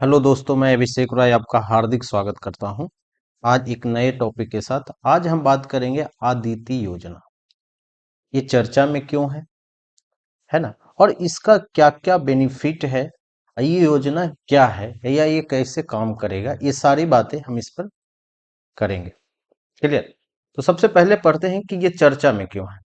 Hello दोस्तों, मैं अभिषेक राय आपका हार्दिक स्वागत करता हूं। आज एक नए टॉपिक के साथ आज हम बात करेंगे आदिति योजना। ये चर्चा में क्यों है ना? और इसका क्या क्या बेनिफिट है, ये योजना क्या है या ये कैसे काम करेगा, ये सारी बातें हम इस पर करेंगे। क्लियर? तो सबसे पहले पढ़ते हैं कि ये चर्चा में क्यों है।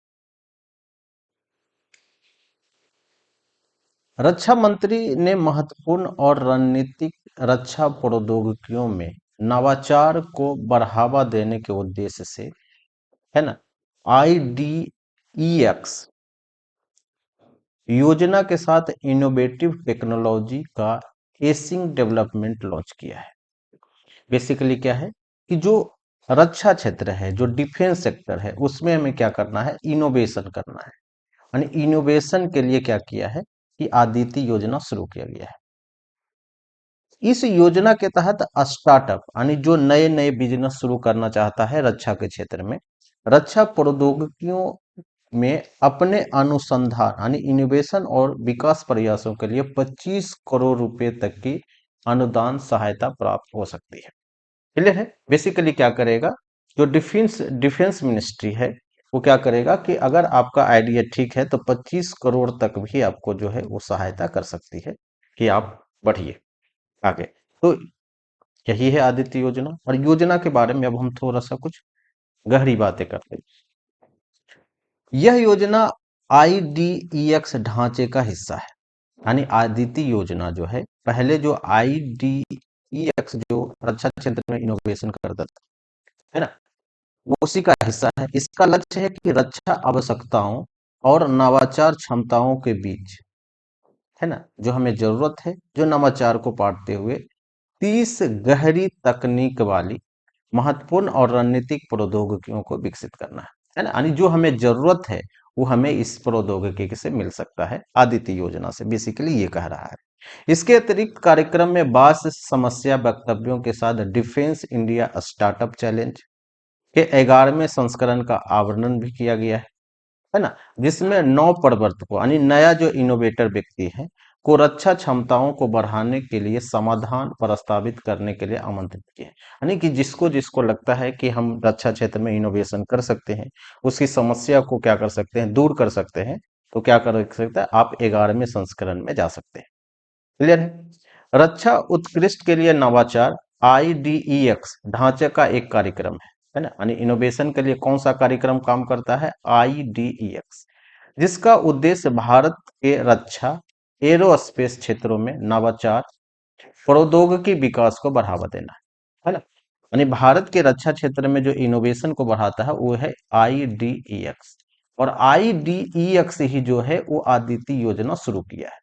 रक्षा मंत्री ने महत्वपूर्ण और रणनीतिक रक्षा प्रौद्योगिकियों में नवाचार को बढ़ावा देने के उद्देश्य से, है ना, IDEX योजना के साथ इनोवेटिव टेक्नोलॉजी का एसिंग डेवलपमेंट लॉन्च किया है। बेसिकली क्या है कि जो रक्षा क्षेत्र है, जो डिफेंस सेक्टर है, उसमें हमें क्या करना है, इनोवेशन करना है। यानी इनोवेशन के लिए क्या किया है कि आदिति योजना शुरू किया गया है। इस योजना के तहत स्टार्टअप यानी जो नए नए बिजनेस शुरू करना चाहता है रक्षा के क्षेत्र में, रक्षा प्रौद्योगिकियों में अपने अनुसंधान यानी इनोवेशन और विकास प्रयासों के लिए 25 करोड़ रुपए तक की अनुदान सहायता प्राप्त हो सकती है। क्लियर है? बेसिकली क्या करेगा, जो डिफेंस डिफेंस मिनिस्ट्री है, वो क्या करेगा कि अगर आपका आइडिया ठीक है तो 25 करोड़ तक भी आपको जो है वो सहायता कर सकती है कि आप बढ़िए आगे। तो यही है आदित्य योजना। और योजना के बारे में अब हम थोड़ा सा कुछ गहरी बातें करते हैं। यह योजना IDEX ढांचे का हिस्सा है। यानी आदित्य योजना जो है, पहले जो IDEX जो रक्षा क्षेत्र में इनोवेशन करता था, है ना, वो उसी का हिस्सा है। इसका लक्ष्य है कि रक्षा आवश्यकताओं और नवाचार क्षमताओं के बीच, है ना, जो हमें जरूरत है, जो नवाचार को पाटते हुए 30 गहरी तकनीक वाली महत्वपूर्ण और रणनीतिक प्रौद्योगिकियों को विकसित करना है ना। यानी जो हमें जरूरत है वो हमें इस प्रौद्योगिकी से मिल सकता है, आदित्य योजना से, बेसिकली ये कह रहा है। इसके अतिरिक्त कार्यक्रम में बास समस्या वक्तव्यों के साथ डिफेंस इंडिया स्टार्टअप चैलेंज के 11वें संस्करण का आवरण भी किया गया है ना, जिसमें नौ प्रवर्तकों यानी नया जो इनोवेटर व्यक्ति है को रक्षा क्षमताओं को बढ़ाने के लिए समाधान प्रस्तावित करने के लिए आमंत्रित किया है। यानी कि जिसको जिसको लगता है कि हम रक्षा क्षेत्र में इनोवेशन कर सकते हैं, उसकी समस्या को क्या कर सकते हैं, दूर कर सकते हैं, तो क्या कर सकते हैं, आप 11वें संस्करण में जा सकते हैं। क्लियर है? रक्षा उत्कृष्ट के लिए नवाचार IDEX ढांचे का एक कार्यक्रम है ना। यानी इनोवेशन के लिए कौन सा कार्यक्रम काम करता है, IDEX, जिसका उद्देश्य भारत के रक्षा एरोस्पेस क्षेत्रों में नवाचार प्रौद्योगिकी विकास को बढ़ावा देना है ना। यानी भारत के रक्षा क्षेत्र में जो इनोवेशन को बढ़ाता है वो है IDEX। और IDEX ही जो है वो आदित्य योजना शुरू किया है।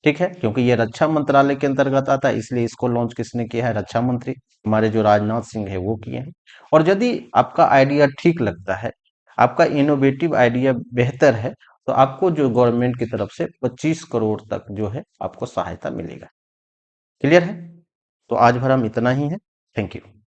ठीक है, क्योंकि ये रक्षा मंत्रालय के अंतर्गत आता है, इसलिए इसको लॉन्च किसने किया है, रक्षा मंत्री हमारे जो राजनाथ सिंह है वो किए हैं। और यदि आपका आइडिया ठीक लगता है, आपका इनोवेटिव आइडिया बेहतर है, तो आपको जो गवर्नमेंट की तरफ से 25 करोड़ तक जो है आपको सहायता मिलेगा। क्लियर है? तो आज भर हम इतना ही है। Thank you.